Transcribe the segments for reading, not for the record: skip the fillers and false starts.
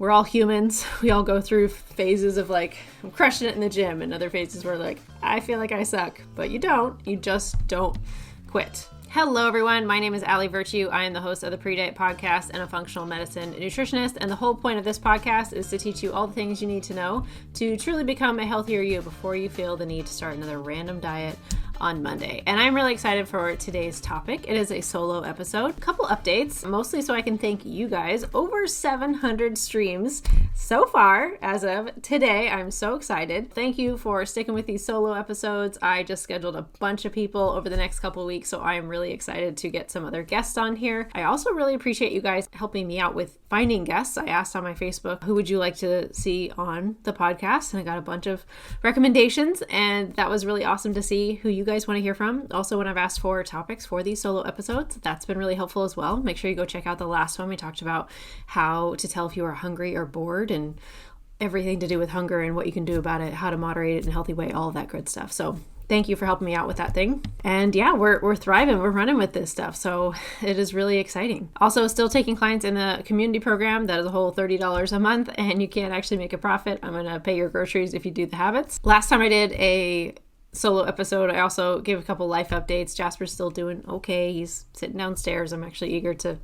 we're all humans. We all go through phases of like, I'm crushing it in the gym, and other phases where like, I feel like I suck, but you don't. You just don't quit. Hello, everyone. My name is Allie Virtue. I am the host of the Pre-Diet Podcast and a functional medicine nutritionist. And the whole point of this podcast is to teach you all the things you need to know to truly become a healthier you before you feel the need to start another random diet on Monday. And I'm really excited for today's topic. It is a solo episode. A couple updates, mostly so I can thank you guys. Over 700 streams so far as of today. I'm so excited. Thank you for sticking with these solo episodes. I just scheduled a bunch of people over the next couple of weeks, so I am really excited to get some other guests on here. I also really appreciate you guys helping me out with finding guests. I asked on my Facebook, who would you like to see on the podcast? And I got a bunch of recommendations, and that was really awesome to see who you guys want to hear from. Also, when I've asked for topics for these solo episodes, that's been really helpful as well. Make sure you go check out the last one. We talked about how to tell if you are hungry or bored and everything to do with hunger and what you can do about it, how to moderate it in a healthy way, all of that good stuff. So thank you for helping me out with that thing. And yeah, we're thriving. We're running with this stuff. So it is really exciting. Also, still taking clients in the community program. That is a whole $30 a month, and you can't actually make a profit. I'm going to pay your groceries if you do the habits. Last time I did a solo episode, I also gave a couple life updates. Jasper's still doing okay. He's sitting downstairs. I'm actually eager to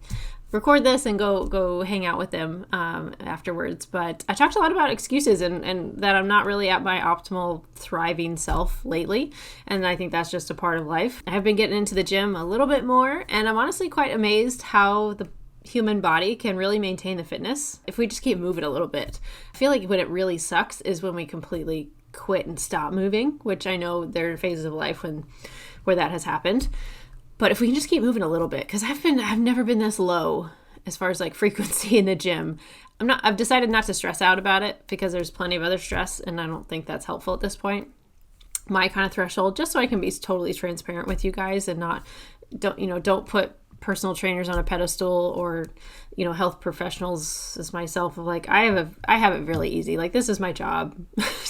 record this and go hang out with them afterwards. But I talked a lot about excuses and that I'm not really at my optimal thriving self lately. And I think that's just a part of life. I've been getting into the gym a little bit more, and I'm honestly quite amazed how the human body can really maintain the fitness if we just keep moving a little bit. I feel like when it really sucks is when we completely quit and stop moving, which I know there are phases of life where that has happened. But if we can just keep moving a little bit, because I've never been this low as far as like frequency in the gym. I've decided not to stress out about it because there's plenty of other stress, and I don't think that's helpful at this point. My kind of threshold, just so I can be totally transparent with you guys and don't put personal trainers on a pedestal or, health professionals as myself of like, I have it really easy. Like, this is my job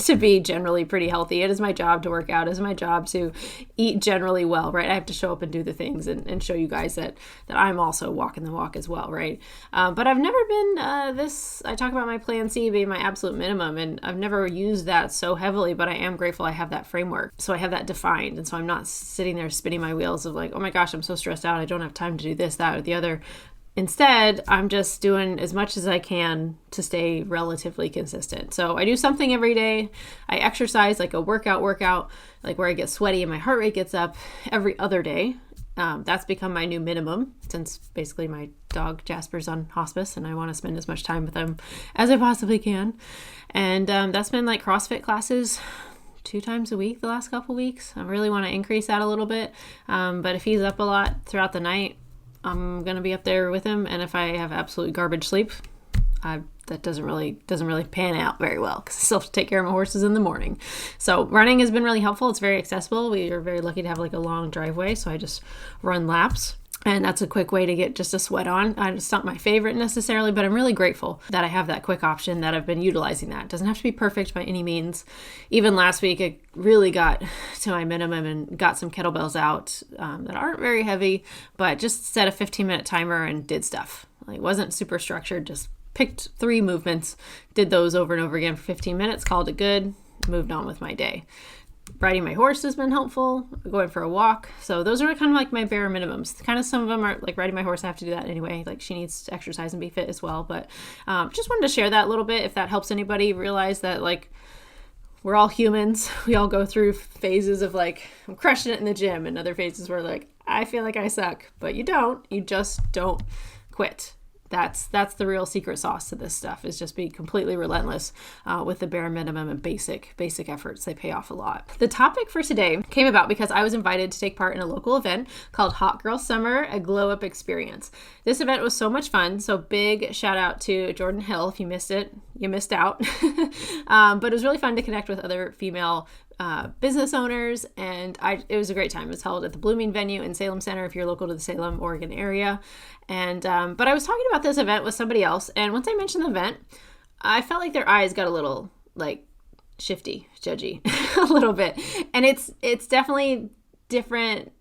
to be generally pretty healthy. It is my job to work out. It is my job to eat generally well, right? I have to show up and do the things and show you guys that I'm also walking the walk as well, right? But I've never been I talk about my plan C being my absolute minimum, and I've never used that so heavily, but I am grateful I have that framework. So I have that defined. And so I'm not sitting there spinning my wheels of like, oh my gosh, I'm so stressed out. I don't have time to do this, that, or the other. Instead, I'm just doing as much as I can to stay relatively consistent. So I do something every day. I exercise, like a workout, like where I get sweaty and my heart rate gets up every other day. That's become my new minimum since basically my dog Jasper's on hospice and I want to spend as much time with him as I possibly can. And that's been like CrossFit classes 2 times a week the last couple weeks. I really want to increase that a little bit. But if he's up a lot throughout the night, I'm going to be up there with him. And if I have absolute garbage sleep, that doesn't really pan out very well because I still have to take care of my horses in the morning. So running has been really helpful. It's very accessible. We are very lucky to have like a long driveway. So I just run laps. And that's a quick way to get just a sweat on. It's not my favorite necessarily, but I'm really grateful that I have that quick option, that I've been utilizing that. It doesn't have to be perfect by any means. Even last week, it really got to my minimum and got some kettlebells out that aren't very heavy, but just set a 15-minute timer and did stuff. It wasn't super structured, just picked 3 movements, did those over and over again for 15 minutes, called it good, moved on with my day. Riding my horse has been helpful, going for a walk. So those are kind of like my bare minimums. Kind of some of them are like riding my horse. I have to do that anyway. Like, she needs to exercise and be fit as well. But just wanted to share that a little bit if that helps anybody realize that like we're all humans. We all go through phases of like, I'm crushing it in the gym, and other phases where like, I feel like I suck, but you don't. You just don't quit. That's the real secret sauce to this stuff, is just be completely relentless with the bare minimum and basic efforts. They pay off a lot. The topic for today came about because I was invited to take part in a local event called Hot Girl Summer, a glow up experience. This event was so much fun. So big shout out to Jordan Hill. If you missed it, you missed out. But it was really fun to connect with other female business owners, and it was a great time. It was held at the Blooming venue in Salem Center if you're local to the Salem, Oregon area. And but I was talking about this event with somebody else, and once I mentioned the event, I felt like their eyes got a little like shifty, judgy a little bit. And it's definitely different,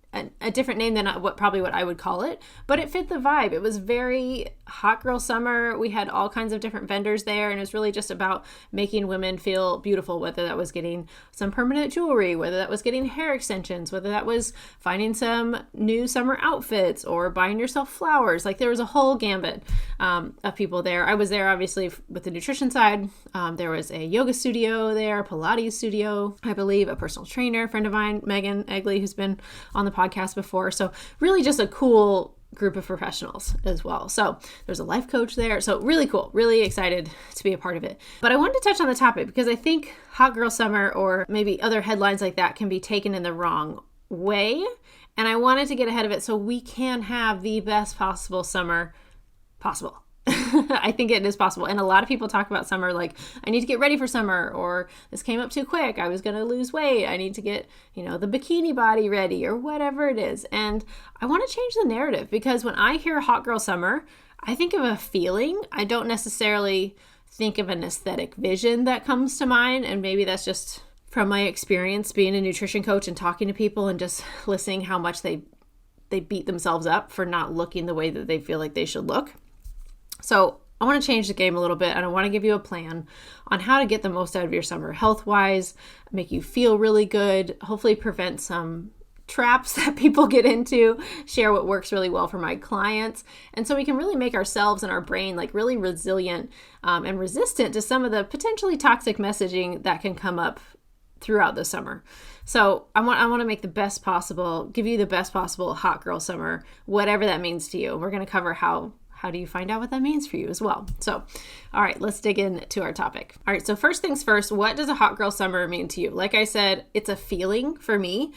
a different name than what I would call it, but it fit the vibe. It was very Hot Girl Summer. We had all kinds of different vendors there, and it was really just about making women feel beautiful, whether that was getting some permanent jewelry, whether that was getting hair extensions, whether that was finding some new summer outfits or buying yourself flowers. Like there was a whole gambit of people there. I was there obviously with the nutrition side. There was a yoga studio there, Pilates studio, I believe, a personal trainer, a friend of mine, Megan Egley, who's been on the podcast before. So really just a cool group of professionals as well. So there's a life coach there. So really cool, really excited to be a part of it. But I wanted to touch on the topic because I think Hot Girl Summer or maybe other headlines like that can be taken in the wrong way. And I wanted to get ahead of it so we can have the best possible summer possible. I think it is possible. And a lot of people talk about summer like, I need to get ready for summer, or this came up too quick. I was going to lose weight. I need to get, the bikini body ready, or whatever it is. And I want to change the narrative because when I hear Hot Girl Summer, I think of a feeling. I don't necessarily think of an aesthetic vision that comes to mind. And maybe that's just from my experience being a nutrition coach and talking to people and just listening how much they beat themselves up for not looking the way that they feel like they should look. So I want to change the game a little bit, and I want to give you a plan on how to get the most out of your summer health-wise, make you feel really good, hopefully prevent some traps that people get into, share what works really well for my clients. And so we can really make ourselves and our brain like really resilient and resistant to some of the potentially toxic messaging that can come up throughout the summer. So I want to make the best possible, give you the best possible Hot Girl Summer, whatever that means to you. We're going to cover how do you find out what that means for you as well? So, all right, let's dig into our topic. All right, so first things first, what does a Hot Girl Summer mean to you? Like I said, it's a feeling for me,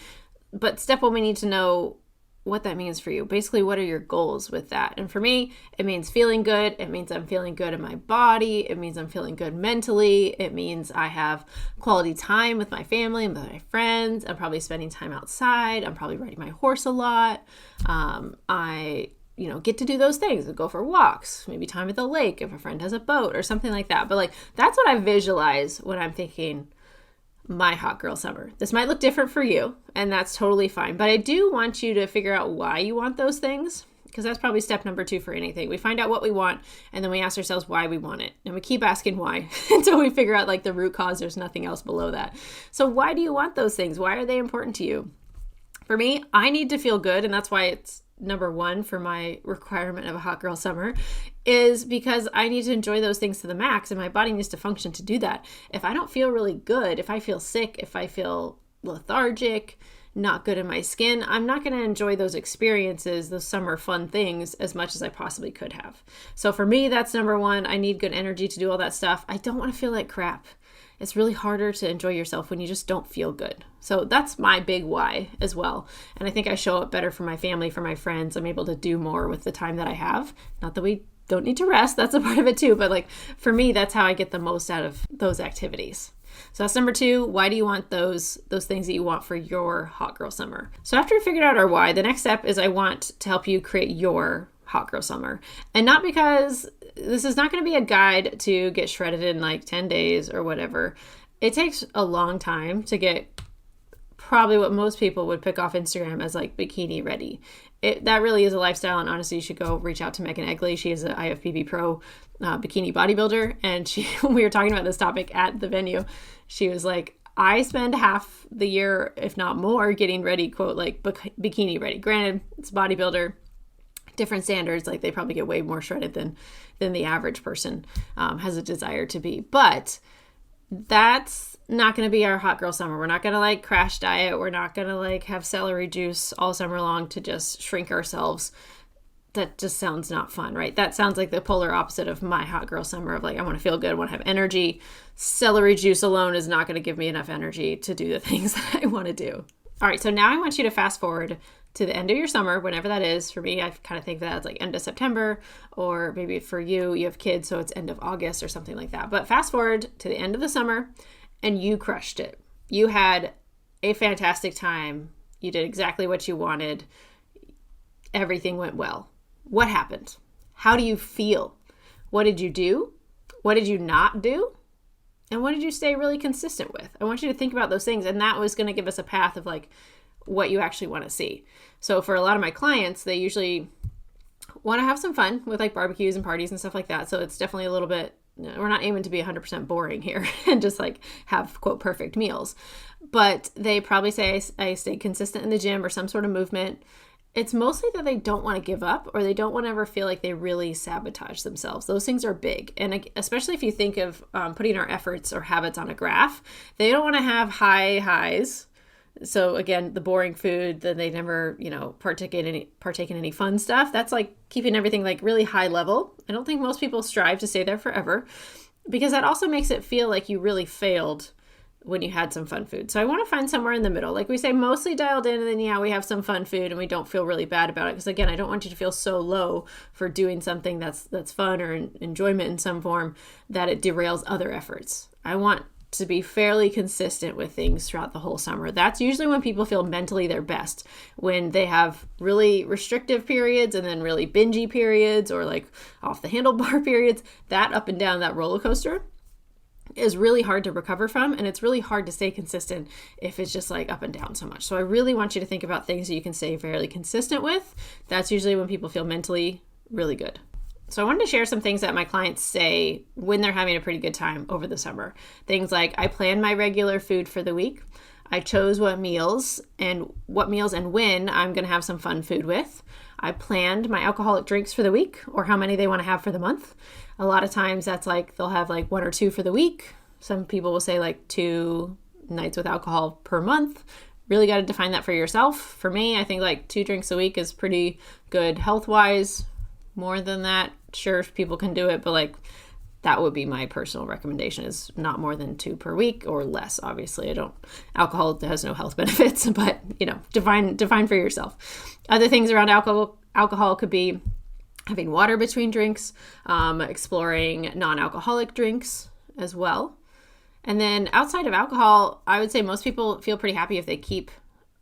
but step one, we need to know what that means for you. Basically, what are your goals with that? And for me, it means feeling good. It means I'm feeling good in my body. It means I'm feeling good mentally. It means I have quality time with my family and with my friends. I'm probably spending time outside. I'm probably riding my horse a lot. I get to do those things, go for walks, maybe time at the lake if a friend has a boat or something like that. But like, that's what I visualize when I'm thinking my Hot Girl Summer. This might look different for you, and that's totally fine. But I do want you to figure out why you want those things, because that's probably step number 2 for anything. We find out what we want, and then we ask ourselves why we want it. And we keep asking why until we figure out like the root cause. There's nothing else below that. So why do you want those things? Why are they important to you? For me, I need to feel good, and that's why it's number 1 for my requirement of a Hot Girl Summer, is because I need to enjoy those things to the max, and my body needs to function to do that. If I don't feel really good, if I feel sick, if I feel lethargic, not good in my skin, I'm not going to enjoy those experiences, those summer fun things, as much as I possibly could have. So for me, that's number 1. I need good energy to do all that stuff. I don't want to feel like crap. It's really harder to enjoy yourself when you just don't feel good. So that's my big why as well. And I think I show up better for my family, for my friends. I'm able to do more with the time that I have. Not that we don't need to rest. That's a part of it too. But like for me, that's how I get the most out of those activities. So that's number 2. Why do you want those things that you want for your Hot Girl Summer? So after we figured out our why, the next step is I want to help you create your Hot Girl Summer. And not because this is not going to be a guide to get shredded in like 10 days or whatever. It takes a long time to get probably what most people would pick off Instagram as like bikini ready. That really is a lifestyle, and honestly, you should go reach out to Megan Egley. She is an IFBB Pro bikini bodybuilder, and when we were talking about this topic at the venue, she was like, I spend half the year, if not more, getting ready, quote, like bikini ready. Granted, it's bodybuilder, different standards, like they probably get way more shredded than the average person has a desire to be. But that's not going to be our Hot Girl Summer. We're not going to like crash diet. We're not going to like have celery juice all summer long to just shrink ourselves. That just sounds not fun, right? That sounds like the polar opposite of my Hot Girl Summer of like, I want to feel good, I want to have energy. Celery juice alone is not going to give me enough energy to do the things that I want to do. All right, so now I want you to fast forward to the end of your summer, whenever that is. For me, I kind of think that it's like end of September, or maybe for you, you have kids, so it's end of August or something like that. But fast forward to the end of the summer and you crushed it. You had a fantastic time. You did exactly what you wanted. Everything went well. What happened? How do you feel? What did you do? What did you not do? And what did you stay really consistent with? I want you to think about those things. And that was going to give us a path of like what you actually want to see. So for a lot of my clients, they usually want to have some fun with like barbecues and parties and stuff like that. So it's definitely a little bit, we're not aiming to be 100% boring here and just like have quote perfect meals. But they probably say I stay consistent in the gym or some sort of movement. It's mostly that they don't want to give up or they don't want to ever feel like they really sabotage themselves. Those things are big. And especially if you think of putting our efforts or habits on a graph, they don't want to have high highs. So again, the boring food, that they never, partake in any fun stuff. That's like keeping everything like really high level. I don't think most people strive to stay there forever because that also makes it feel like you really failed when you had some fun food. So I want to find somewhere in the middle. Like we say, mostly dialed in, and then we have some fun food and we don't feel really bad about it. Because again, I don't want you to feel so low for doing something that's fun or enjoyment in some form that it derails other efforts. I want to be fairly consistent with things throughout the whole summer. That's usually when people feel mentally their best, when they have really restrictive periods and then really bingey periods or like off the handlebar periods. That up and down, that roller coaster is really hard to recover from, and it's really hard to stay consistent if it's just like up and down so much. So I really want you to think about things that you can stay fairly consistent with. That's usually when people feel mentally really good. So I wanted to share some things that my clients say when they're having a pretty good time over the summer. Things like, I plan my regular food for the week. I chose what meals and when I'm going to have some fun food with. I planned my alcoholic drinks for the week or how many they want to have for the month. A lot of times that's like they'll have like 1 or 2 for the week. Some people will say like 2 nights with alcohol per month. Really got to define that for yourself. For me, I think like 2 drinks a week is pretty good health-wise. More than that, sure, people can do it, but like that would be my personal recommendation, is not more than 2 per week or less. Obviously, alcohol has no health benefits, but define for yourself. Other things around alcohol could be having water between drinks, exploring non-alcoholic drinks as well. And then outside of alcohol, I would say most people feel pretty happy if they keep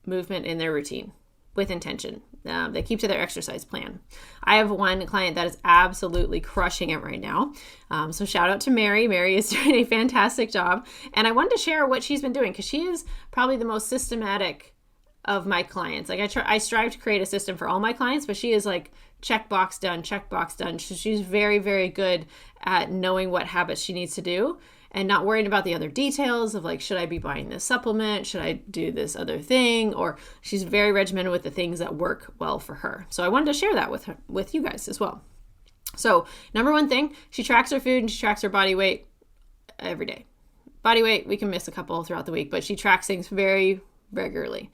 movement in their routine with intention. They keep to their exercise plan. I have one client that is absolutely crushing it right now. So shout out to Mary. Mary is doing a fantastic job. And I wanted to share what she's been doing because she is probably the most systematic of my clients. Like I strive to create a system for all my clients, but she is like checkbox done. So she's very, very good at knowing what habits she needs to do and not worrying about the other details of like, should I be buying this supplement? Should I do this other thing? Or she's very regimented with the things that work well for her. So I wanted to share that with you guys as well. So number one thing, she tracks her food and she tracks her body weight every day. Body weight, we can miss a couple throughout the week, but she tracks things very regularly.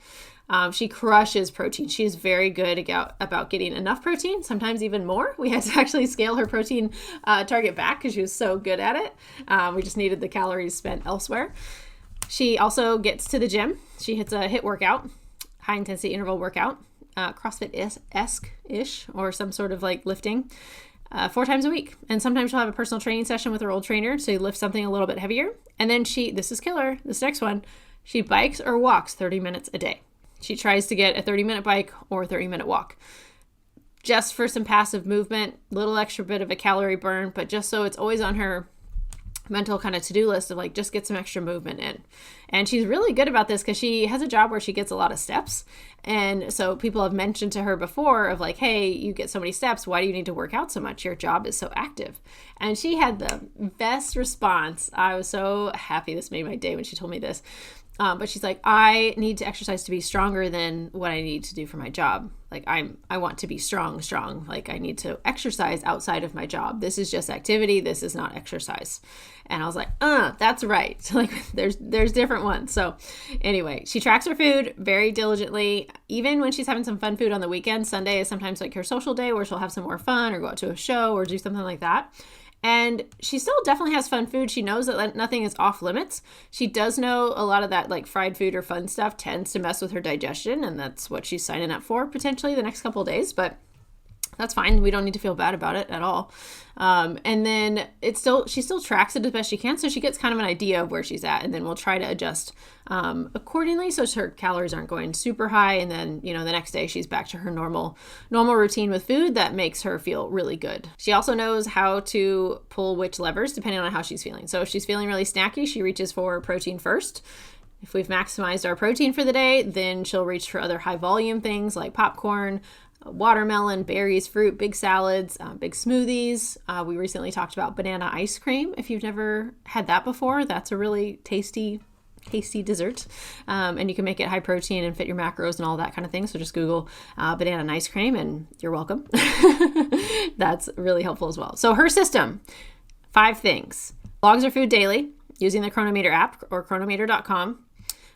She crushes protein. She's very good about getting enough protein, sometimes even more. We had to actually scale her protein target back because she was so good at it. We just needed the calories spent elsewhere. She also gets to the gym. She hits a HIIT workout, high intensity interval workout, CrossFit-esque-ish, or some sort of like lifting, 4 times a week. And sometimes she'll have a personal training session with her old trainer to lift something a little bit heavier. And then this is killer, this next one, she bikes or walks 30 minutes a day. She tries to get a 30-minute bike or a 30-minute walk just for some passive movement, little extra bit of a calorie burn, but just so it's always on her mental kind of to-do list of like, just get some extra movement in. And she's really good about this because she has a job where she gets a lot of steps. And so people have mentioned to her before of like, hey, you get so many steps. Why do you need to work out so much? Your job is so active. And she had the best response. I was so happy. This made my day when she told me this. But she's like, I need to exercise to be stronger than what I need to do for my job. Like I want to be strong. Like I need to exercise outside of my job. This is just activity. This is not exercise. And I was like, that's right. So like there's different ones. So anyway, she tracks her food very diligently. Even when she's having some fun food on the weekend, Sunday is sometimes like her social day where she'll have some more fun or go out to a show or do something like that. And she still definitely has fun food. She knows that nothing is off limits. She does know a lot of that like fried food or fun stuff tends to mess with her digestion. And that's what she's signing up for potentially the next couple of days. But that's fine. We don't need to feel bad about it at all. And then she still tracks it as best she can. So she gets kind of an idea of where she's at. And then we'll try to adjust accordingly so her calories aren't going super high. And then, the next day she's back to her normal routine with food that makes her feel really good. She also knows how to pull which levers depending on how she's feeling. So if she's feeling really snacky, she reaches for protein first. If we've maximized our protein for the day, then she'll reach for other high volume things like popcorn, watermelon, berries, fruit, big salads, big smoothies. We recently talked about banana ice cream. If you've never had that before, that's a really tasty dessert. And you can make it high protein and fit your macros and all that kind of thing. So just Google banana and ice cream and you're welcome. That's really helpful as well. So her system, 5 things. Logs her food daily using the Chronometer app or chronometer.com,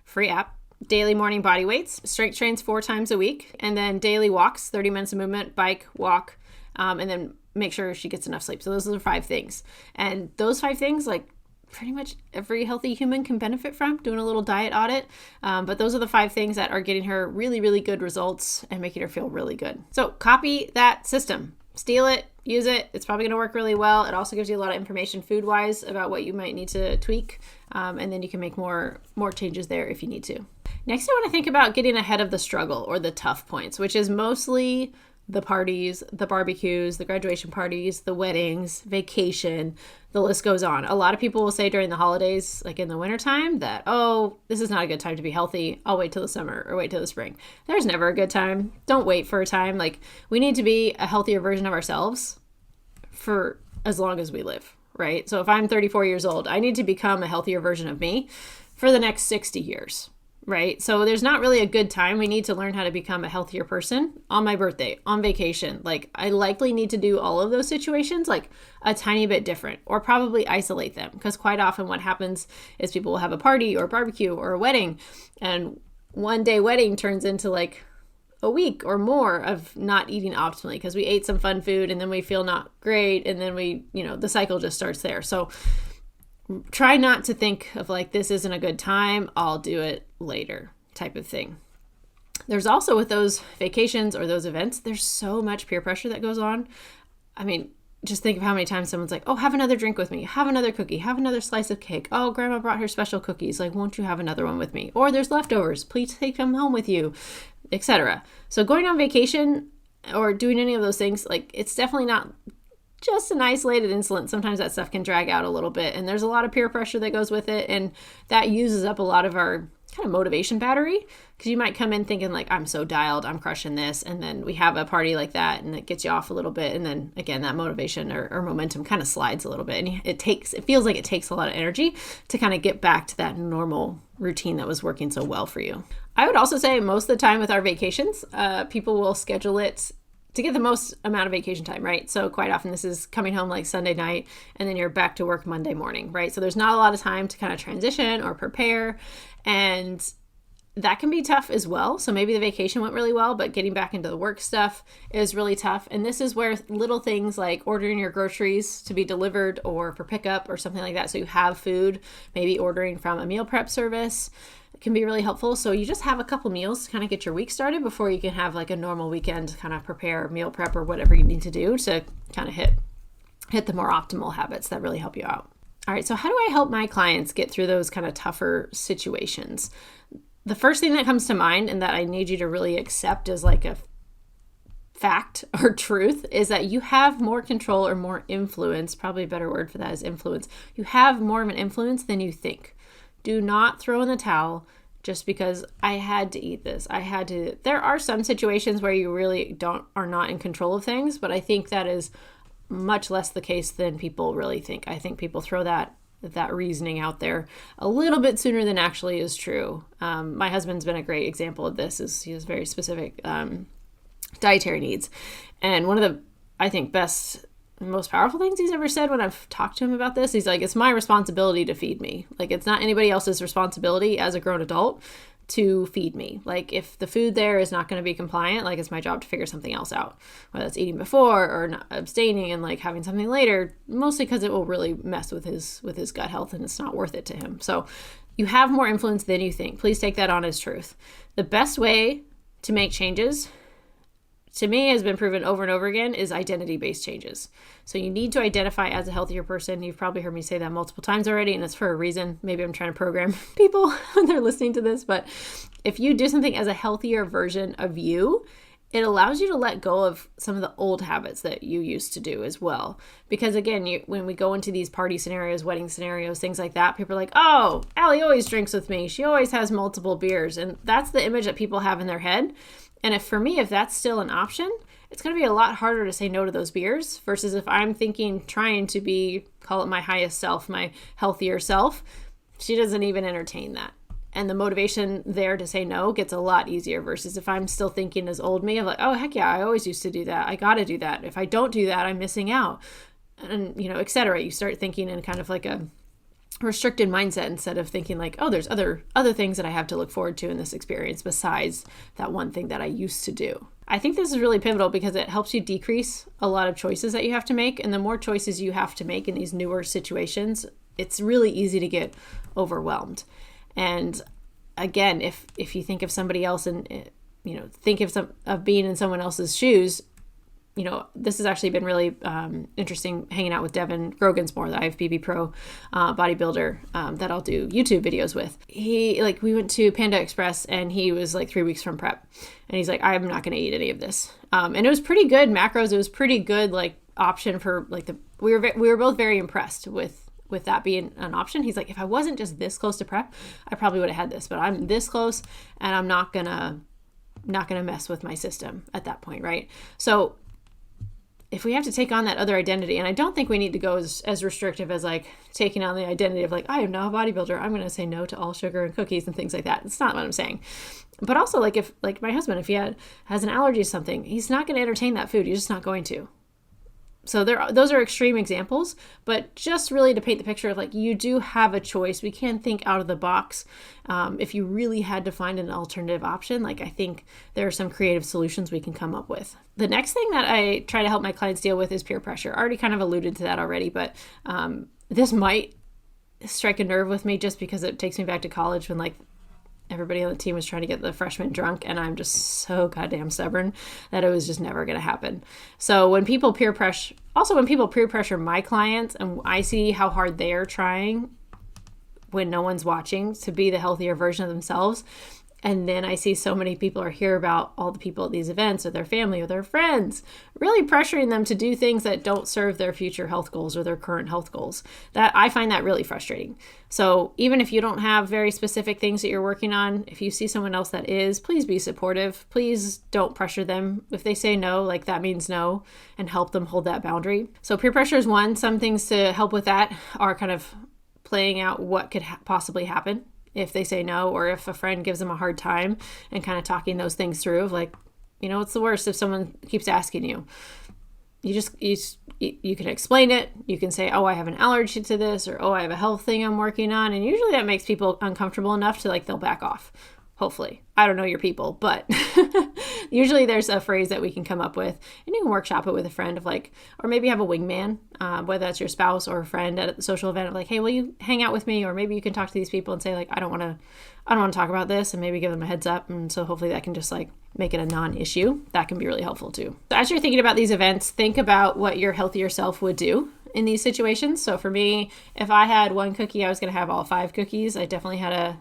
free app. Daily morning body weights, strength trains 4 times a week, and then daily walks, 30 minutes of movement, bike, walk, and then make sure she gets enough sleep. So those are 5 things. And those 5 things, like pretty much every healthy human can benefit from, doing a little diet audit. But those are the 5 things that are getting her really, really good results and making her feel really good. So copy that system. Steal it, use it. It's probably going to work really well. It also gives you a lot of information food-wise about what you might need to tweak. And then you can make more changes there if you need to. Next, I want to think about getting ahead of the struggle or the tough points, which is mostly the parties, the BBQs, the graduation parties, the weddings, vacation, the list goes on. A lot of people will say during the holidays, like in the wintertime, that, oh, this is not a good time to be healthy. I'll wait till the summer or wait till the spring. There's never a good time. Don't wait for a time. Like, we need to be a healthier version of ourselves for as long as we live, right? So if I'm 34 years old, I need to become a healthier version of me for the next 60 years. Right? So there's not really a good time. We need to learn how to become a healthier person on my birthday, on vacation. Like, I likely need to do all of those situations like a tiny bit different, or probably isolate them, because quite often what happens is people will have a party or a barbecue or a wedding, and one day wedding turns into like a week or more of not eating optimally because we ate some fun food and then we feel not great, and then the cycle just starts there. So try not to think of like, this isn't a good time, I'll do it later type of thing. There's also, with those vacations or those events, there's so much peer pressure that goes on. I mean, just think of how many times someone's like, oh, have another drink with me, have another cookie, have another slice of cake. Oh, grandma brought her special cookies. Like, won't you have another one with me? Or there's leftovers, please take them home with you, etc. So going on vacation or doing any of those things, like, it's definitely not just an isolated incident. Sometimes that stuff can drag out a little bit, and there's a lot of peer pressure that goes with it, and that uses up a lot of our kind of motivation battery, because you might come in thinking like, I'm so dialed, I'm crushing this, and then we have a party like that and it gets you off a little bit, and then again that motivation or momentum kind of slides a little bit, and it feels like it takes a lot of energy to kind of get back to that normal routine that was working so well for you. I would also say most of the time with our vacations, people will schedule it to get the most amount of vacation time, right? So quite often this is coming home like Sunday night and then you're back to work Monday morning, right? So there's not a lot of time to kind of transition or prepare, and that can be tough as well. So maybe the vacation went really well, but getting back into the work stuff is really tough. And this is where little things like ordering your groceries to be delivered or for pickup or something like that, so you have food, maybe ordering from a meal prep service, can be really helpful. So you just have a couple meals to kind of get your week started before you can have like a normal weekend to kind of prepare meal prep or whatever you need to do to kind of hit the more optimal habits that really help you out. All right, so how do I help my clients get through those kind of tougher situations? The first thing that comes to mind, and that I need you to really accept as like a fact or truth, is that you have more control or more influence. Probably a better word for that is influence. You have more of an influence than you think. Do not throw in the towel just because I had to eat this. There are some situations where you really are not in control of things, but I think that is much less the case than people really think. I think people throw that reasoning out there a little bit sooner than actually is true. My husband's been a great example of this. He has very specific dietary needs. And one of the, I think, best, most powerful things he's ever said when I've talked to him about this, he's like, it's my responsibility to feed me. Like, it's not anybody else's responsibility as a grown adult to feed me. Like, if the food there is not going to be compliant, like, it's my job to figure something else out, whether that's eating before or not abstaining and like having something later, mostly because it will really mess with his gut health and it's not worth it to him. So you have more influence than you think. Please take that on as truth. The best way to make changes, to me, has been proven over and over again, is identity-based changes. So you need to identify as a healthier person. You've probably heard me say that multiple times already, and it's for a reason. Maybe I'm trying to program people when they're listening to this, but if you do something as a healthier version of you, it allows you to let go of some of the old habits that you used to do as well. Because again, when we go into these party scenarios, wedding scenarios, things like that, people are like, oh, Allie always drinks with me. She always has multiple beers. And that's the image that people have in their head. And if that's still an option, it's going to be a lot harder to say no to those beers versus if I'm trying to be, call it my highest self, my healthier self, she doesn't even entertain that. And the motivation there to say no gets a lot easier versus if I'm still thinking as old me of like, oh, heck yeah, I always used to do that. I got to do that. If I don't do that, I'm missing out. And, et cetera. You start thinking in kind of like a restricted mindset instead of thinking like, oh, there's other things that I have to look forward to in this experience besides that one thing that I used to do. I think this is really pivotal because it helps you decrease a lot of choices that you have to make. And the more choices you have to make in these newer situations, it's really easy to get overwhelmed. And again, if you think of somebody else and, think of being in someone else's shoes, this has actually been really interesting hanging out with Devin Grogansmore, the IFBB Pro bodybuilder that I'll do YouTube videos with. We went to Panda Express and he was like 3 weeks from prep. And he's like, I'm not going to eat any of this. And it was pretty good macros. It was pretty good option for we were both very impressed with that being an option. He's like, if I wasn't just this close to prep, I probably would have had this, but I'm this close and I'm not gonna mess with my system at that point, right? So if we have to take on that other identity, and I don't think we need to go as restrictive as taking on the identity of I am now a bodybuilder, I'm going to say no to all sugar and cookies and things like that. It's not what I'm saying. But also if my husband, if he has an allergy to something, he's not going to entertain that food. He's just not going to. So those are extreme examples, but just really to paint the picture of you do have a choice. We can think out of the box. If you really had to find an alternative option, I think there are some creative solutions we can come up with. The next thing that I try to help my clients deal with is peer pressure. I already kind of alluded to that already, but this might strike a nerve with me just because it takes me back to college when everybody on the team was trying to get the freshmen drunk, and I'm just so goddamn stubborn that it was just never going to happen. So when people peer pressure my clients and I see how hard they're trying when no one's watching to be the healthier version of themselves, and then I see so many people or hear about all the people at these events or their family or their friends really pressuring them to do things that don't serve their future health goals or their current health goals, that I find that really frustrating. So even if you don't have very specific things that you're working on, if you see someone else that is, please be supportive. Please don't pressure them. If they say no, that means no, and help them hold that boundary. So peer pressure is one. Some things to help with that are kind of playing out what could possibly happen if they say no, or if a friend gives them a hard time, and kind of talking those things through of what's the worst if someone keeps asking you? You can explain it. You can say, oh, I have an allergy to this, or oh, I have a health thing I'm working on. And usually that makes people uncomfortable enough to they'll back off. Hopefully. I don't know your people, but usually there's a phrase that we can come up with, and you can workshop it with a friend of or maybe have a wingman, whether that's your spouse or a friend at a social event of hey, will you hang out with me? Or maybe you can talk to these people and say I don't want to talk about this, and maybe give them a heads up. And so hopefully that can just make it a non-issue. That can be really helpful too. So as you're thinking about these events, think about what your healthier self would do in these situations. So for me, if I had one cookie, I was going to have all 5 cookies. I definitely had a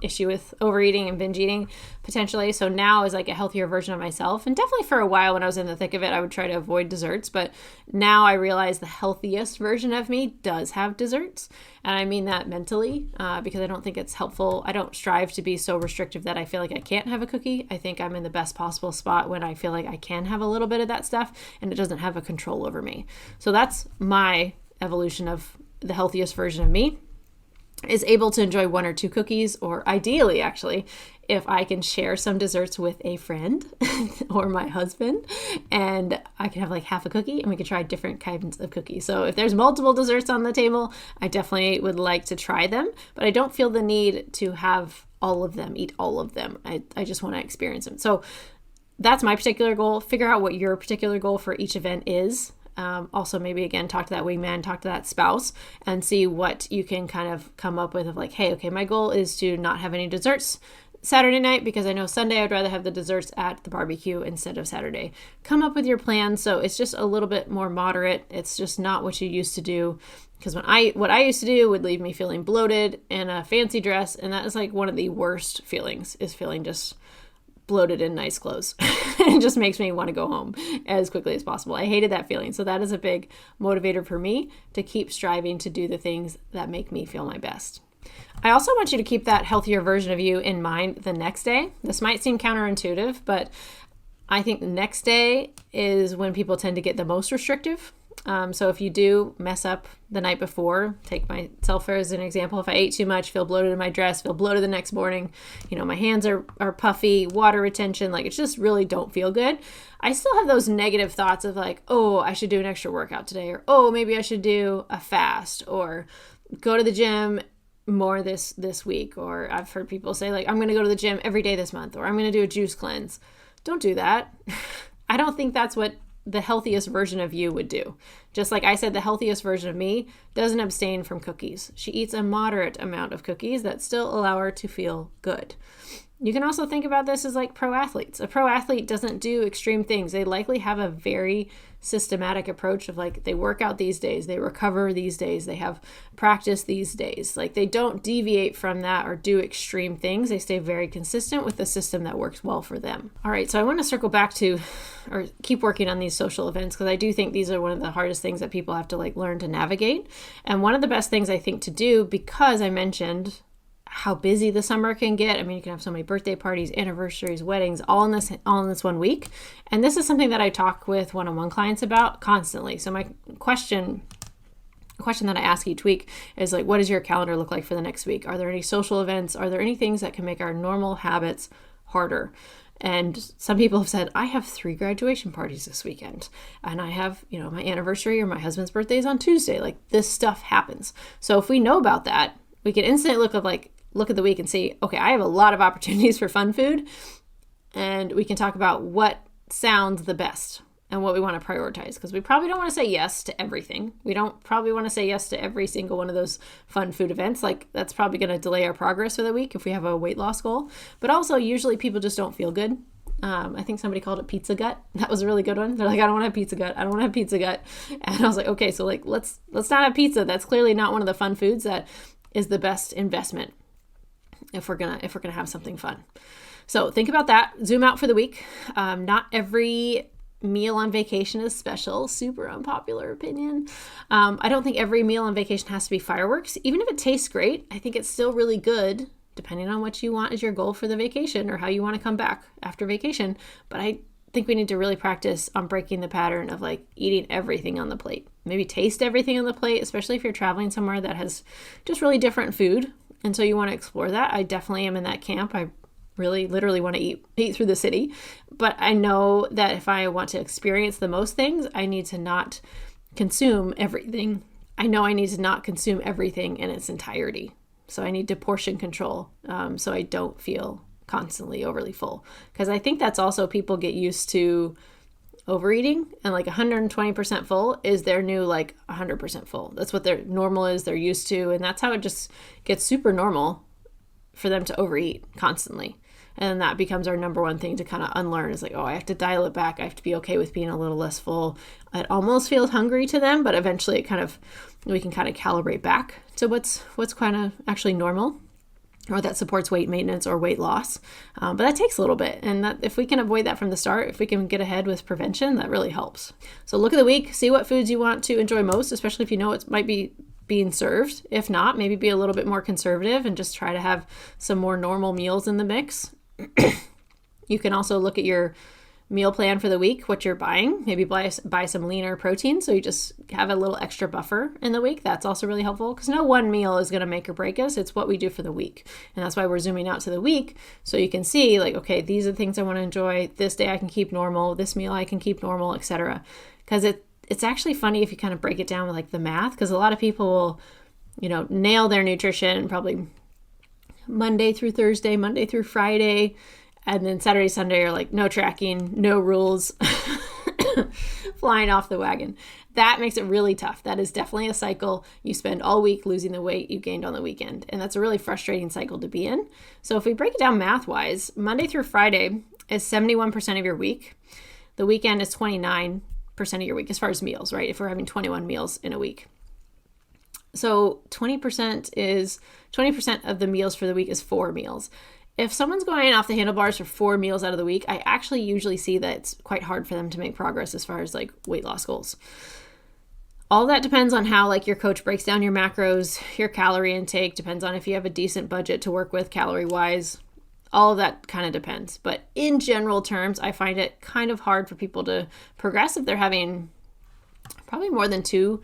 issue with overeating and binge eating potentially. So now is a healthier version of myself. And definitely for a while when I was in the thick of it, I would try to avoid desserts. But now I realize the healthiest version of me does have desserts. And I mean that mentally because I don't think it's helpful. I don't strive to be so restrictive that I feel like I can't have a cookie. I think I'm in the best possible spot when I feel like I can have a little bit of that stuff and it doesn't have a control over me. So that's my evolution of the healthiest version of me. Is able to enjoy 1 or 2 cookies, or ideally actually if I can share some desserts with a friend or my husband, and I can have half a cookie and we can try different kinds of cookies. So if there's multiple desserts on the table, I definitely would like to try them, but I don't feel the need to have all of them, eat all of them. I just want to experience them. So that's my particular goal. Figure out what your particular goal for each event is. Also, maybe again, talk to that wingman, talk to that spouse, and see what you can kind of come up with of hey, okay, my goal is to not have any desserts Saturday night because I know Sunday I'd rather have the desserts at the barbecue instead of Saturday. Come up with your plan so it's just a little bit more moderate. It's just not what you used to do. Because what I used to do would leave me feeling bloated in a fancy dress, and that is one of the worst feelings, is feeling just bloated in nice clothes. It just makes me want to go home as quickly as possible. I hated that feeling. So that is a big motivator for me to keep striving to do the things that make me feel my best. I also want you to keep that healthier version of you in mind the next day. This might seem counterintuitive, but I think the next day is when people tend to get the most restrictive. So if you do mess up the night before, take myself as an example. If I ate too much, feel bloated in my dress, feel bloated the next morning, my hands are puffy, water retention, like it's just really don't feel good. I still have those negative thoughts of like, oh, I should do an extra workout today, or oh, maybe I should do a fast, or go to the gym more this week. Or I've heard people say like, I'm going to go to the gym every day this month, or I'm going to do a juice cleanse. Don't do that. I don't think that's what the healthiest version of you would do. Just like I said, the healthiest version of me doesn't abstain from cookies. She eats a moderate amount of cookies that still allow her to feel good. You can also think about this as like pro athletes. A pro athlete doesn't do extreme things. They likely have a very systematic approach of like, they work out these days, they recover these days, they have practice these days. Like they don't deviate from that or do extreme things. They stay very consistent with the system that works well for them. All right, so I want to circle back to, or keep working on these social events, because I do think these are one of the hardest things that people have to like learn to navigate. And one of the best things I think to do, because I mentioned how busy the summer can get. I mean, you can have so many birthday parties, anniversaries, weddings, all in this 1 week. And this is something that I talk with one-on-one clients about constantly. So my question that I ask each week is like, what does your calendar look like for the next week? Are there any social events? Are there any things that can make our normal habits harder? And some people have said, I have 3 graduation parties this weekend, and I have, my anniversary or my husband's birthday is on Tuesday. Like this stuff happens. So if we know about that, we can instantly look at the week and see, okay, I have a lot of opportunities for fun food, and we can talk about what sounds the best and what we want to prioritize, because we probably don't want to say yes to everything. We don't probably want to say yes to every single one of those fun food events. Like that's probably going to delay our progress for the week if we have a weight loss goal. But also usually people just don't feel good. I think somebody called it pizza gut. That was a really good one. They're like, I don't want to have pizza gut. I don't want to have pizza gut. And I was like, okay, so like let's not have pizza. That's clearly not one of the fun foods that is the best investment if we're gonna have something fun. So think about that. Zoom out for the week. Not every meal on vacation is special. Super unpopular opinion. I don't think every meal on vacation has to be fireworks. Even if it tastes great, I think it's still really good, depending on what you want as your goal for the vacation or how you want to come back after vacation. But I think we need to really practice on breaking the pattern of like eating everything on the plate. Maybe taste everything on the plate, especially if you're traveling somewhere that has just really different food. And so you want to explore that. I definitely am in that camp. I really literally want to eat through the city. But I know that if I want to experience the most things, I need to not consume everything. I know I need to not consume everything in its entirety. So I need to portion control so I don't feel constantly overly full. Because I think that's also people get used to overeating, and like 120% full is their new like 100% full. That's what their normal is, they're used to, and that's how it just gets super normal for them to overeat constantly. And then that becomes our number one thing to kind of unlearn, is like, oh, I have to dial it back. I have to be okay with being a little less full. It almost feels hungry to them, but eventually we can kind of calibrate back to what's kind of actually normal, or that supports weight maintenance or weight loss. But that takes a little bit. And that if we can avoid that from the start, if we can get ahead with prevention, that really helps. So look at the week, see what foods you want to enjoy most, especially if you know it might be being served. If not, maybe be a little bit more conservative and just try to have some more normal meals in the mix. You can also look at your meal plan for the week, what you're buying. Maybe buy some leaner protein, so you just have a little extra buffer in the week. That's also really helpful, because no one meal is going to make or break us. It's what we do for the week. And that's why we're zooming out to the week, so you can see like, okay, these are the things I want to enjoy. This day I can keep normal. This meal I can keep normal, etc. Because it's actually funny if you kind of break it down with like the math, because a lot of people will, nail their nutrition probably Monday through Thursday, Monday through Friday, and then Saturday, Sunday are like no tracking, no rules, flying off the wagon. That makes it really tough. That is definitely a cycle. You spend all week losing the weight you gained on the weekend. And that's a really frustrating cycle to be in. So if we break it down math-wise, Monday through Friday is 71% of your week. The weekend is 29% of your week as far as meals, right? If we're having 21 meals in a week. So 20% of the meals for the week is 4 meals. If someone's going off the handlebars for 4 meals out of the week, I actually usually see that it's quite hard for them to make progress as far as like weight loss goals. All that depends on how like your coach breaks down your macros, your calorie intake, depends on if you have a decent budget to work with calorie wise. all of that kind of depends. But in general terms, I find it kind of hard for people to progress if they're having probably more than two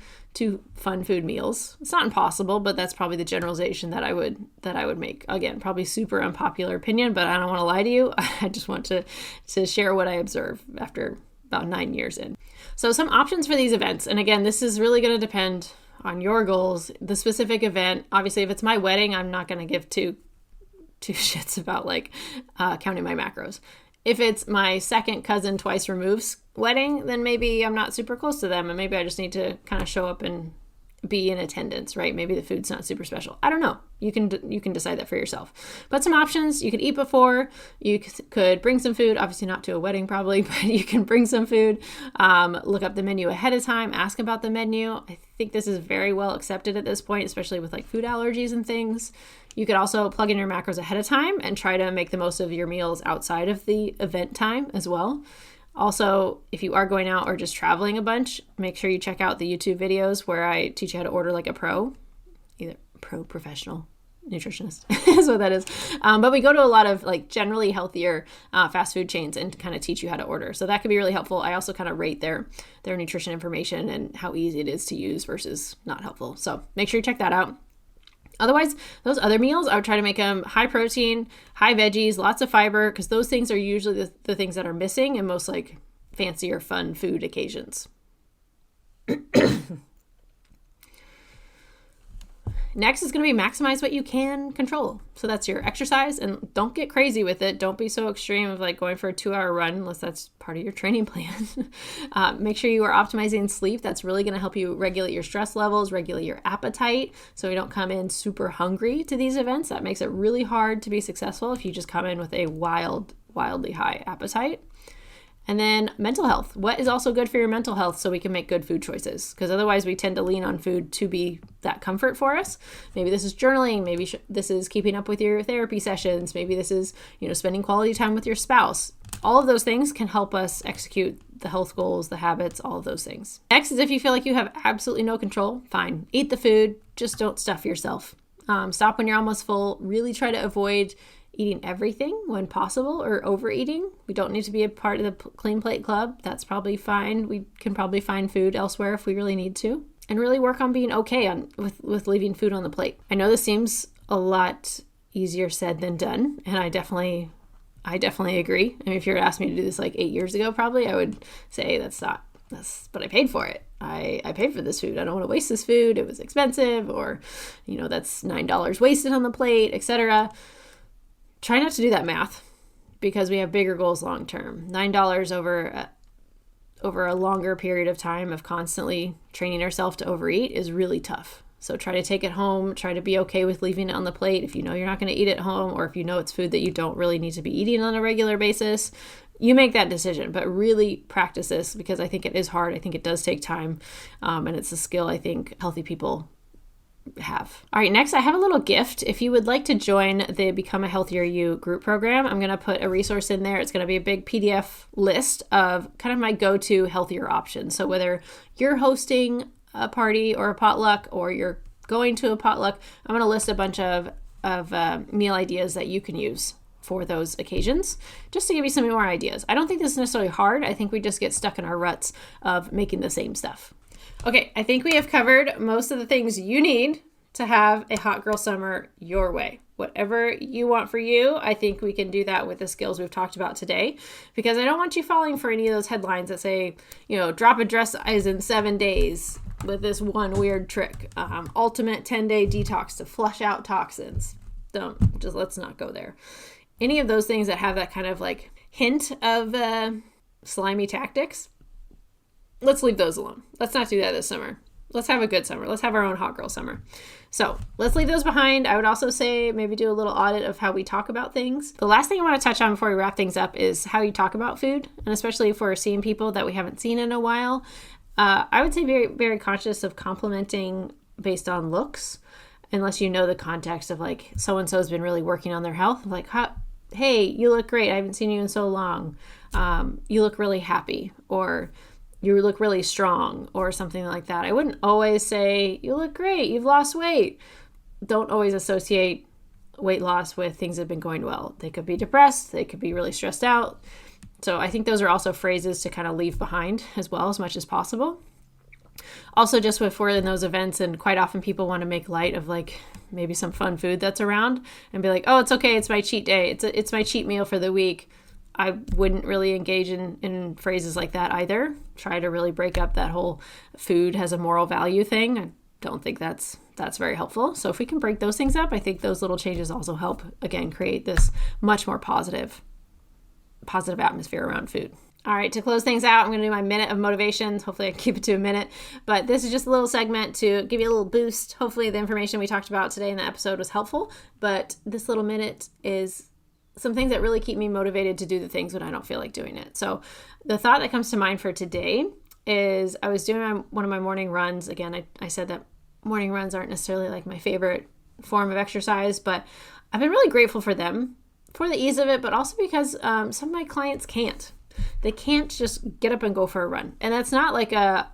fun food meals. It's not impossible, but that's probably the generalization that I would make. Again, probably super unpopular opinion, but I don't want to lie to you. I just want to share what I observe after about 9 years in. So some options for these events. And again, this is really going to depend on your goals, the specific event. Obviously, if it's my wedding, I'm not going to give two shits about counting my macros. If it's my second cousin twice removed's wedding, then maybe I'm not super close to them and maybe I just need to kind of show up and be in attendance, right? Maybe the food's not super special. I don't know. You can decide that for yourself. But some options: you could eat before, you could bring some food, obviously not to a wedding probably, but you can bring some food, look up the menu ahead of time, ask about the menu. I think this is very well accepted at this point, especially with food allergies and things. You could also plug in your macros ahead of time and try to make the most of your meals outside of the event time as well. Also, if you are going out or just traveling a bunch, make sure you check out the YouTube videos where I teach you how to order like a professional nutritionist is what that is. But we go to a lot of generally healthier fast food chains and kind of teach you how to order. So that could be really helpful. I also kind of rate their nutrition information and how easy it is to use versus not helpful. So make sure you check that out. Otherwise, those other meals, I would try to make them high protein, high veggies, lots of fiber, because those things are usually the things that are missing in most fancy or fun food occasions. Next is going to be maximize what you can control. So that's your exercise, and don't get crazy with it. Don't be so extreme of going for a 2-hour run unless that's part of your training plan. Make sure you are optimizing sleep. That's really going to help you regulate your stress levels, regulate your appetite, so you don't come in super hungry to these events. That makes it really hard to be successful if you just come in with a wildly high appetite. And then mental health. What is also good for your mental health so we can make good food choices? Because otherwise we tend to lean on food to be that comfort for us. Maybe this is journaling. Maybe this is keeping up with your therapy sessions. Maybe this is, spending quality time with your spouse. All of those things can help us execute the health goals, the habits, all of those things. Next is if you feel like you have absolutely no control, fine. Eat the food. Just don't stuff yourself. Stop when you're almost full. Really try to avoid eating everything when possible or overeating. We don't need to be a part of the Clean Plate Club. That's probably fine. We can probably find food elsewhere if we really need to. And really work on being okay with leaving food on the plate. I know this seems a lot easier said than done, and I definitely agree. I mean, if you were to ask me to do this 8 years ago, probably I would say but I paid for it. I paid for this food. I don't want to waste this food. It was expensive, or that's $9 wasted on the plate, etc. Try not to do that math, because we have bigger goals long term. $9 over a longer period of time of constantly training ourselves to overeat is really tough. So try to take it home. Try to be okay with leaving it on the plate if you know you're not going to eat it home, or if you know it's food that you don't really need to be eating on a regular basis. You make that decision, but really practice this, because I think it is hard. I think it does take time, and it's a skill I think healthy people have. All right, next I have a little gift. If you would like to join the Become a Healthier You group program, I'm going to put a resource in there. It's going to be a big PDF list of kind of my go-to healthier options. So whether you're hosting a party or a potluck, or you're going to a potluck, I'm going to list a bunch of meal ideas that you can use for those occasions, just to give you some more ideas. I don't think this is necessarily hard. I think we just get stuck in our ruts of making the same stuff. Okay, I think we have covered most of the things you need to have a hot girl summer your way. Whatever you want for you, I think we can do that with the skills we've talked about today, because I don't want you falling for any of those headlines that say, drop a dress size in 7 days with this one weird trick. Ultimate 10-day detox to flush out toxins. Let's not go there. Any of those things that have that kind of hint of slimy tactics, let's leave those alone. Let's not do that this summer. Let's have a good summer. Let's have our own hot girl summer. So let's leave those behind. I would also say maybe do a little audit of how we talk about things. The last thing I want to touch on before we wrap things up is how you talk about food. And especially if we're seeing people that we haven't seen in a while, I would say very, very conscious of complimenting based on looks, unless you know the context of so-and-so has been really working on their health. Hey, you look great. I haven't seen you in so long. You look really happy, or you look really strong, or something like that. I wouldn't always say, you look great, you've lost weight. Don't always associate weight loss with things that have been going well. They could be depressed. They could be really stressed out. So I think those are also phrases to kind of leave behind as well, as much as possible. Also, just if we're in those events, and quite often people want to make light of like maybe some fun food that's around and be like, oh, it's okay, it's my cheat day, it's my cheat meal for the week. I wouldn't really engage in phrases like that either. Try to really break up that whole food has a moral value thing. I don't think that's very helpful. So if we can break those things up, I think those little changes also help, again, create this much more positive atmosphere around food. All right, to close things out, I'm going to do my minute of motivation. Hopefully I can keep it to a minute, but this is just a little segment to give you a little boost. Hopefully the information we talked about today in the episode was helpful, but this little minute is some things that really keep me motivated to do the things when I don't feel like doing it. So the thought that comes to mind for today is I was doing one of my morning runs. Again, I said that morning runs aren't necessarily like my favorite form of exercise, but I've been really grateful for them, for the ease of it, but also because some of my clients can't. They can't just get up and go for a run. And that's not like a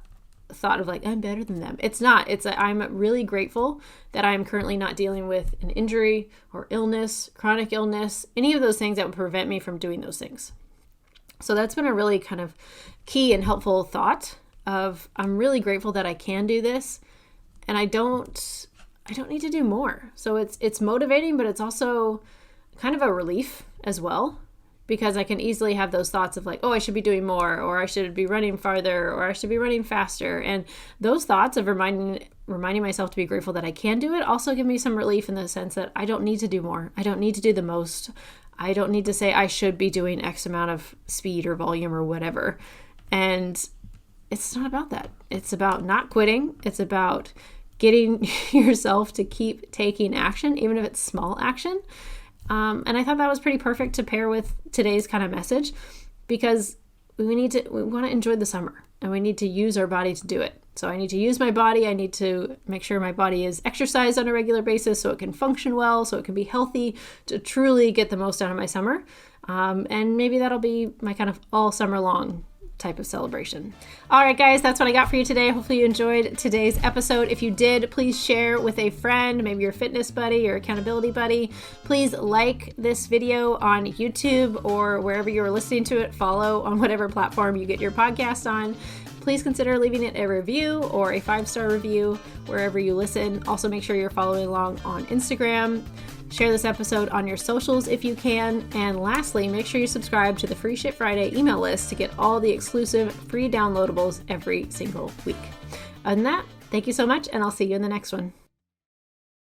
thought of like, I'm better than them. It's not. I'm really grateful that I'm currently not dealing with an injury or illness, chronic illness, any of those things that would prevent me from doing those things. So that's been a really kind of key and helpful thought of, I'm really grateful that I can do this, and I don't need to do more. So it's motivating, but it's also kind of a relief as well, because I can easily have those thoughts of like, oh, I should be doing more, or I should be running farther, or I should be running faster. And those thoughts of reminding myself to be grateful that I can do it also give me some relief in the sense that I don't need to do more. I don't need to do the most. I don't need to say I should be doing X amount of speed or volume or whatever. And it's not about that. It's about not quitting. It's about getting yourself to keep taking action, even if it's small action. And I thought that was pretty perfect to pair with today's kind of message, because we want to enjoy the summer, and we need to use our body to do it. So I need to use my body. I need to make sure my body is exercised on a regular basis so it can function well, so it can be healthy, to truly get the most out of my summer. And maybe that'll be my kind of all summer long type of celebration. All right, guys, that's what I got for you today. Hopefully you enjoyed today's episode. If you did, please share with a friend, maybe your fitness buddy, your accountability buddy. Please like this video on YouTube or wherever you're listening to it. Follow on whatever platform you get your podcast on. Please consider leaving it a review or a 5-star review wherever you listen. Also, make sure you're following along on Instagram. Share this episode on your socials if you can. And lastly, make sure you subscribe to the Free Shit Friday email list to get all the exclusive free downloadables every single week. Other than that, thank you so much, and I'll see you in the next one.